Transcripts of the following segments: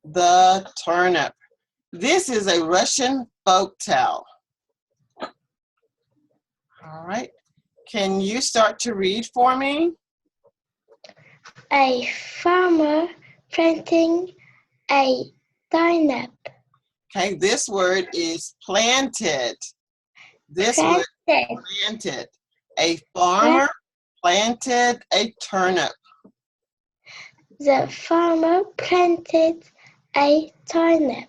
The turnip. This is a Russian folk tale. All right. Can you start to read for me? A farmer planting a turnip. Okay, this word is planted. This word planted. A farmer planted a turnip. The farmer planted a turnip.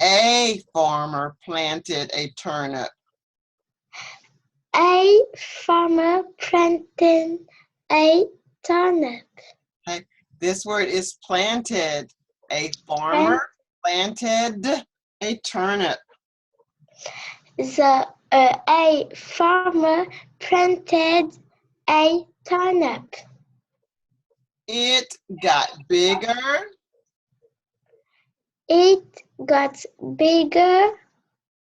A farmer planted a turnip. A farmer planted a turnip. Okay, this word is planted. A farmer planted a turnip. A farmer planted a turnip. It got bigger. It got bigger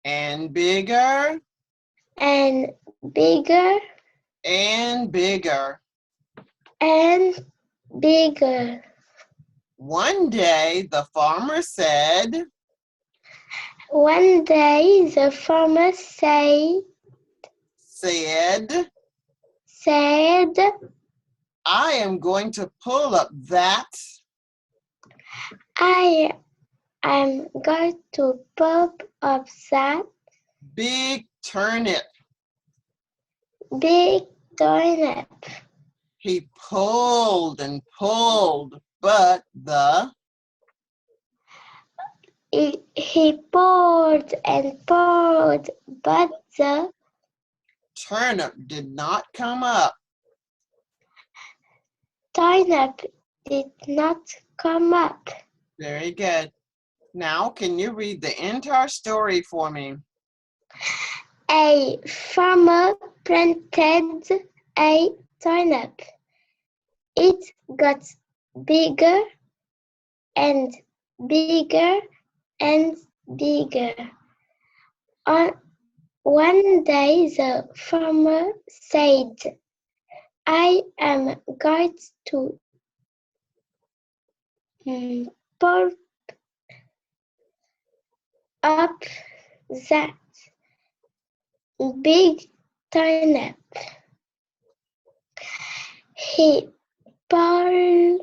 And bigger. and bigger And bigger. and bigger. One day the farmer said, One day the farmer said, I am going to pull up that I am going to pop up that big turnip. big turnip. He pulled and pulled, but He poured and poured, but the turnip did not come up. turnip did not come up. Very good. Now, can you read the entire story for me? A farmer planted a turnip. It got bigger and bigger and bigger. One day the farmer said, I am going to pull up that big turnip. He pulled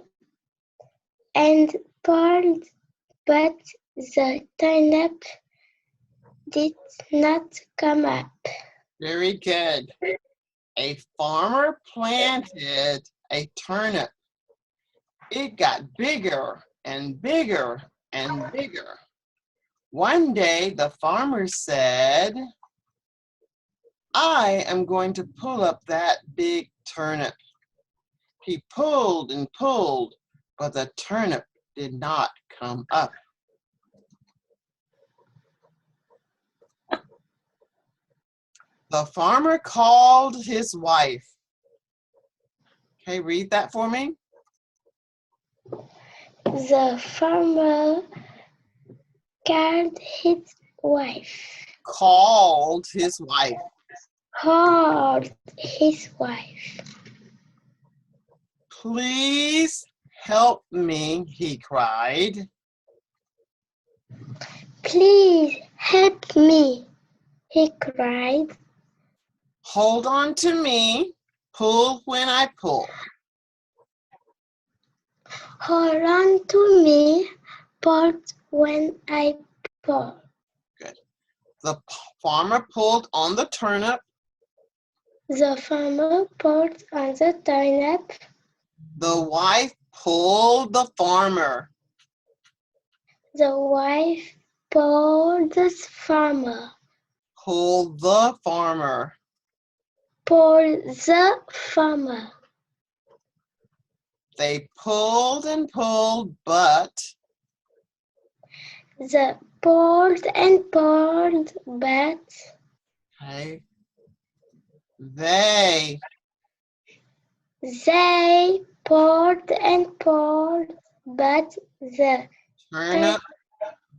and pulled, but the turnip did not come up. Very good. A farmer planted a turnip. It got bigger and bigger and bigger. One day the farmer said, I am going to pull up that big turnip. He pulled and pulled, but the turnip did not come up. The farmer called his wife. Okay, read that for me. The farmer called his wife. Called his wife. Called his wife. Please help me, he cried. Please help me, he cried. Hold on to me. Pull when I pull. Hold on to me, pull when I pull. Good. The farmer pulled on the turnip. The farmer pulled on the turnip. The wife pulled the farmer. The wife pulled the farmer. Pull the farmer. Pull the farmer. They pulled and pulled, but They pulled and pulled, but okay, they pulled and pulled, but the turnip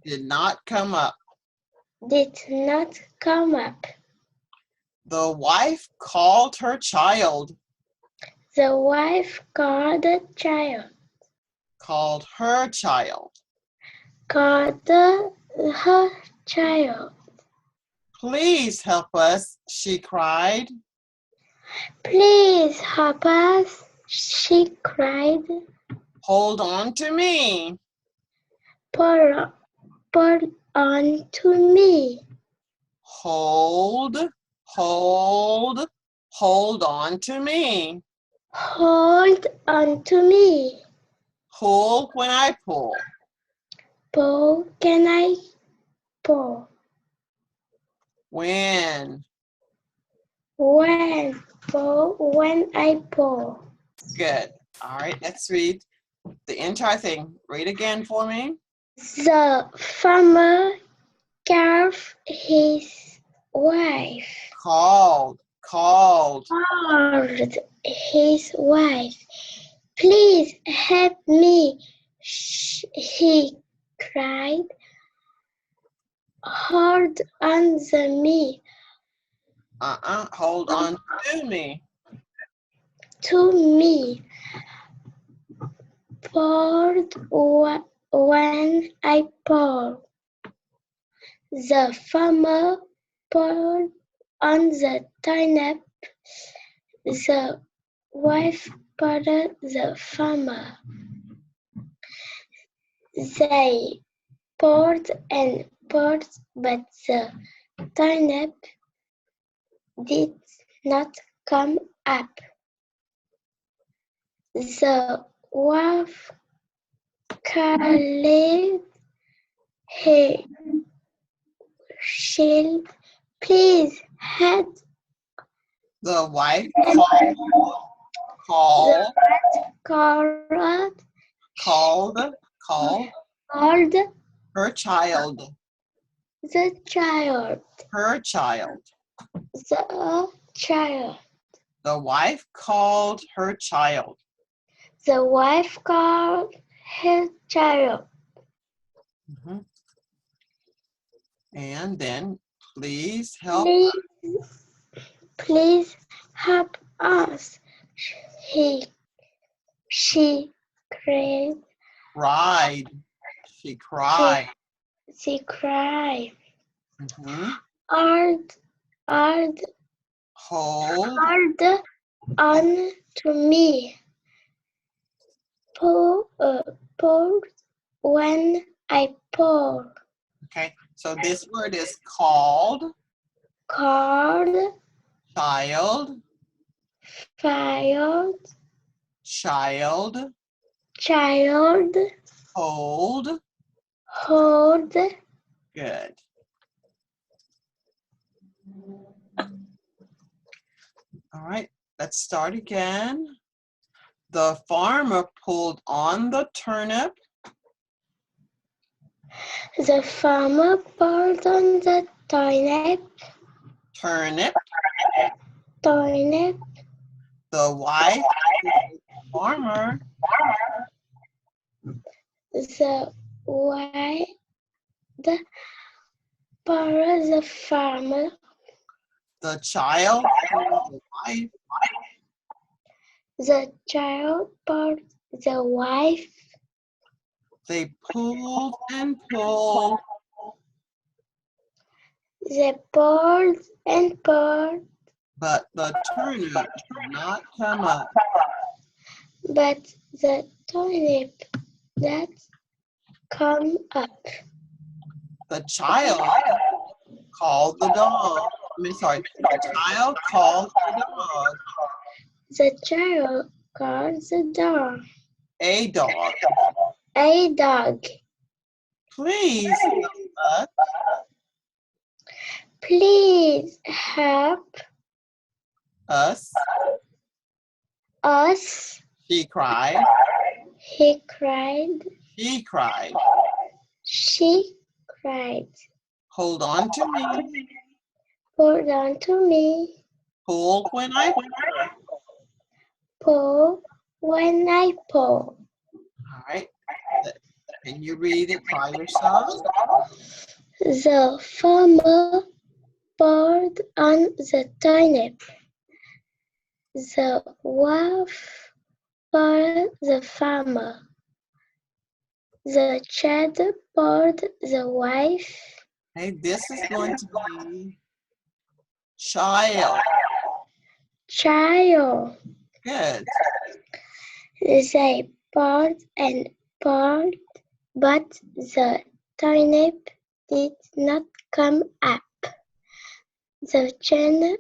did not come up. Did not come up. The wife called her child. The wife called the child. Called her child. called her child. Please help us, she cried. Please help us, she cried. Hold on to me. Pour on to me. Hold on to me. Hold on to me. Pull when I pull. Pull, can I pull? When? When? Pull, when I pull. Good. All right, let's read the entire thing. Read again for me. The farmer gave his wife. Called. Called his wife. Please help me, he cried. Hold on to me. Hold on to me. To me. Poured when I pour. The farmer poured on the turnip. The wife poured the farmer. They poured and poured, but the turnip did not come up. The wife called her child, please help. The wife called her child. The child. Her child. The child. The wife called her child. The wife called her child. Mhm. And then, please help. Please help us. She cried. She cried. She cried. Mhm. Hold on to me. Pour when I pour. Okay, so this word is called. Called. Child. Child. Child. Child. Hold. Hold. Good. All right, let's start again. The farmer pulled on the turnip. The farmer pulled on the turnip. Turnip. Turnip. The wife farmer. The wife. The farmer. The child pulled the wife. The child pulled the wife. They pulled and pulled. They pulled and pulled. But the turnip did not come up. But the turnip that come up. The child called the dog. The child called the dog. The child called the dog. A dog. A dog. Please help us. Please help Us. us. She cried. He cried. She cried. She cried. Hold on to me. Hold on to me. Pull when I pull. Pull when I pull. All right. Can you read it by yourself? The farmer poured on the turnip. The wife poured the farmer. the child poured the wife. Okay, this is going to be child. Child. Good. They poured and poured, but the turnip did not come up. The child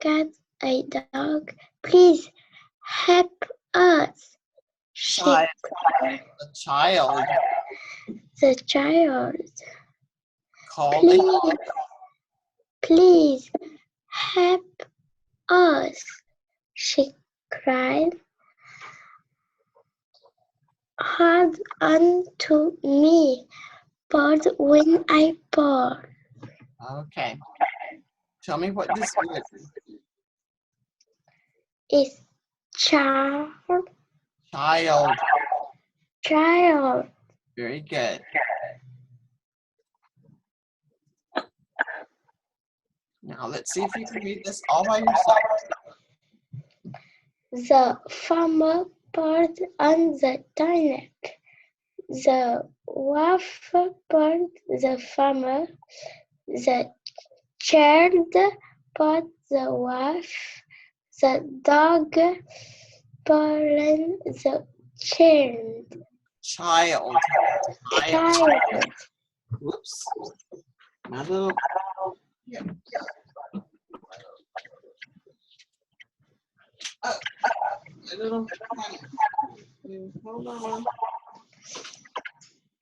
got a dog. Please help us. She Child. cried. A child The child. called a Please, please help us. She cried. Hold on to me, poured when I pour. Okay. Tell me what this word is. Is child. Child. Child. Very good. Now let's see if you can read this all by yourself. The farmer poured on the turnip. The wife poured the farmer. The child poured the wife. The dog poured the child. Child. Child. Whoops. My little. Yeah. Oh, my little. Hold on.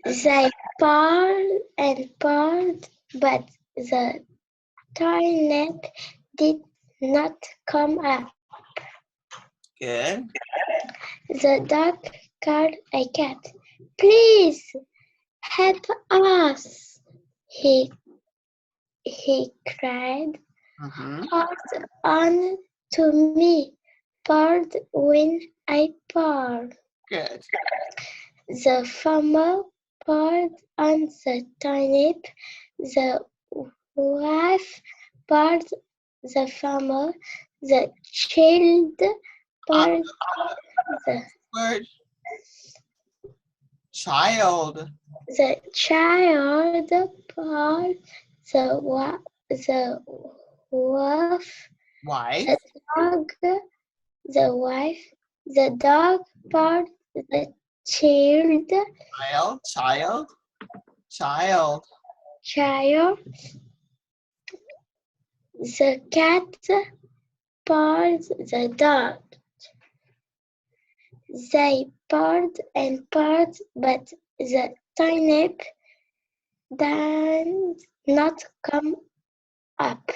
They poured and poured, but the turnip did not come up. Good. The dog called a cat. Please help us, he cried. Mm-hmm. Hold on to me, poured when I pour. Good. The farmer poured on the turnip. The wife poured the farmer. The child poured the Word. Child. The child poured the wolf, Wife. the wife, the dog poured the child, Child. Child. child, the cat poured the dog. They poured and poured, but the turnip did not come up.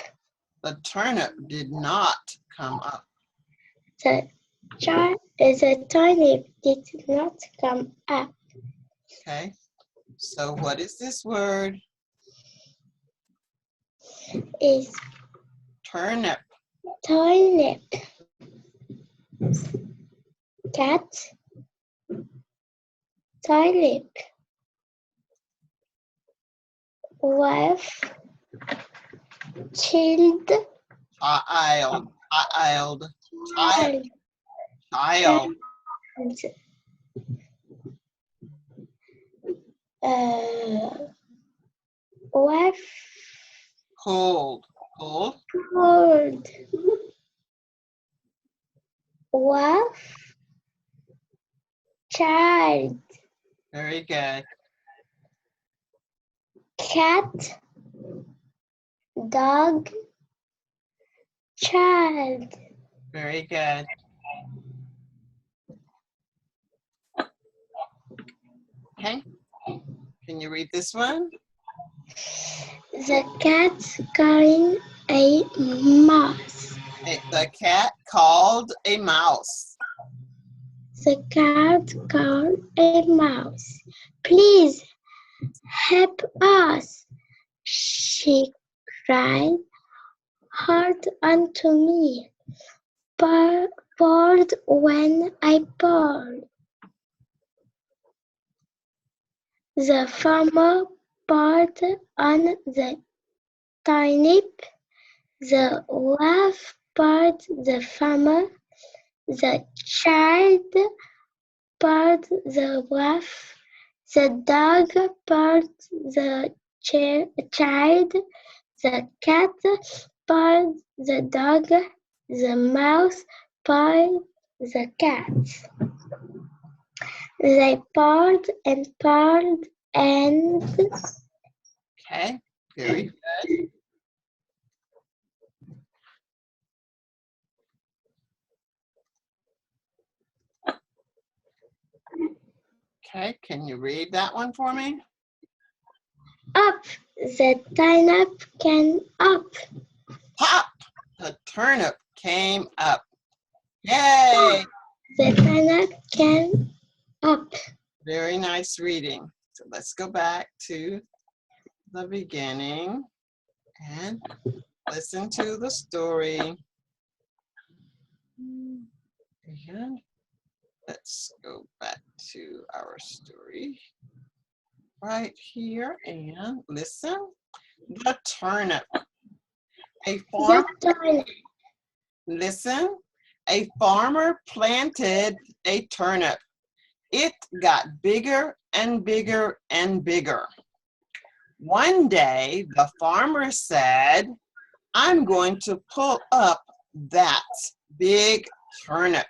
The turnip did not come up. The turnip did not come up. Okay. So what is this word? Is Turnip. turnip. Cat. Turnip. Wife. Child. Child. Child. Child. Child. Wife. Pulled. Pulled. Pulled. Wife. Child. Very good. Cat. Dog. Child. Very good. Okay. Can you read this one? The cat carrying a mouse. The cat called a mouse. The cat called a mouse. Please help us, she cried. Hold on to me, poured when I poured. The farmer poured on the turnip. The wife poured the farmer. The child poured the wife. The dog pawed the child, the cat pawed the dog, the mouse pawed the cat. They pawed and pawed and Okay, very good. Okay, can you read that one for me? up the turnip came up. Pop! The turnip came up. Yay! The turnip came up. Very nice reading. So let's go back to the beginning and listen to the story. And let's go back to our story right here and listen. The turnip. A farmer, The turnip. listen. A farmer planted a turnip. It got bigger and bigger and bigger. One day, the farmer said, I'm going to pull up that big turnip.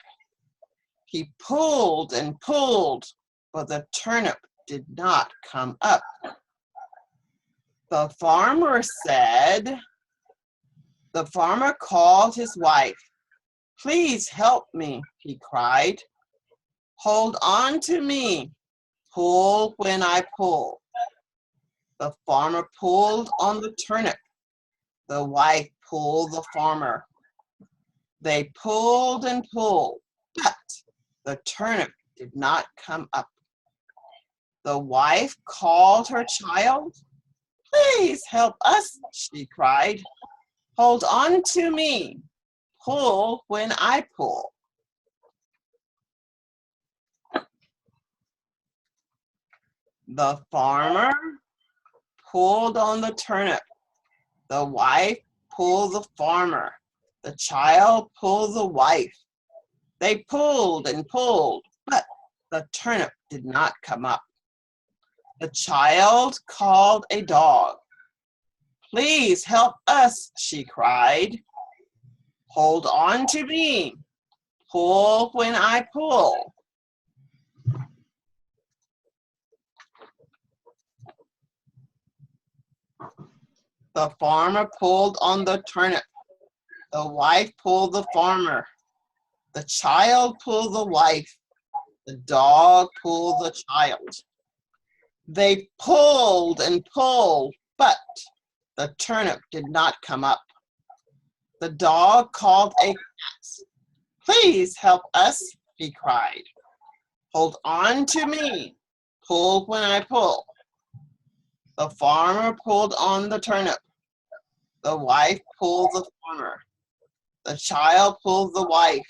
He pulled and pulled, but the turnip did not come up. The farmer called his wife. Please help me, he cried. Hold on to me. Pull when I pull. The farmer pulled on the turnip. The wife pulled the farmer. They pulled and pulled, but the turnip did not come up. The wife called her child. Please help us, she cried. Hold on to me. Pull when I pull. The farmer pulled on the turnip. The wife pulled the farmer. The child pulled the wife. They pulled and pulled, but the turnip did not come up. The child called a dog. Please help us, she cried. Hold on to me. Pull when I pull. The farmer pulled on the turnip. The wife pulled the farmer. The child pulled the wife. The dog pulled the child. They pulled and pulled, but the turnip did not come up. The dog called a cat. Please help us, he cried. Hold on to me. Pull when I pull. The farmer pulled on the turnip. The wife pulled the farmer. The child pulled the wife.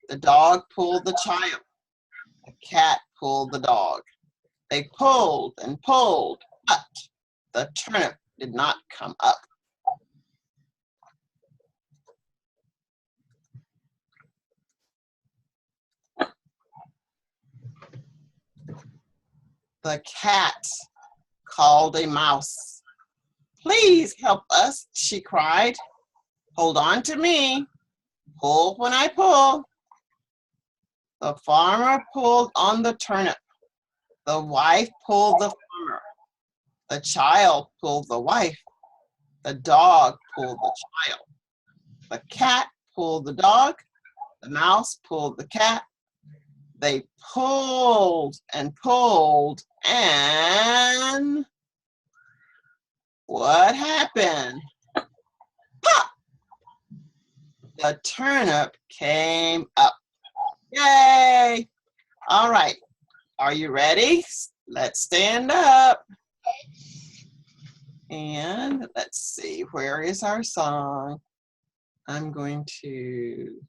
The dog pulled the child. The cat pulled the dog. They pulled and pulled, but the turnip did not come up. The cat called a mouse. Please help us, she cried. Hold on to me. Pull when I pull. The farmer pulled on the turnip. The wife pulled the farmer. The child pulled the wife. The dog pulled the child. The cat pulled the dog. The mouse pulled the cat. They pulled and pulled, and what happened? Pop! The turnip came up. Yay! All right, are you ready? Let's stand up. And let's see, where is our song? I'm going to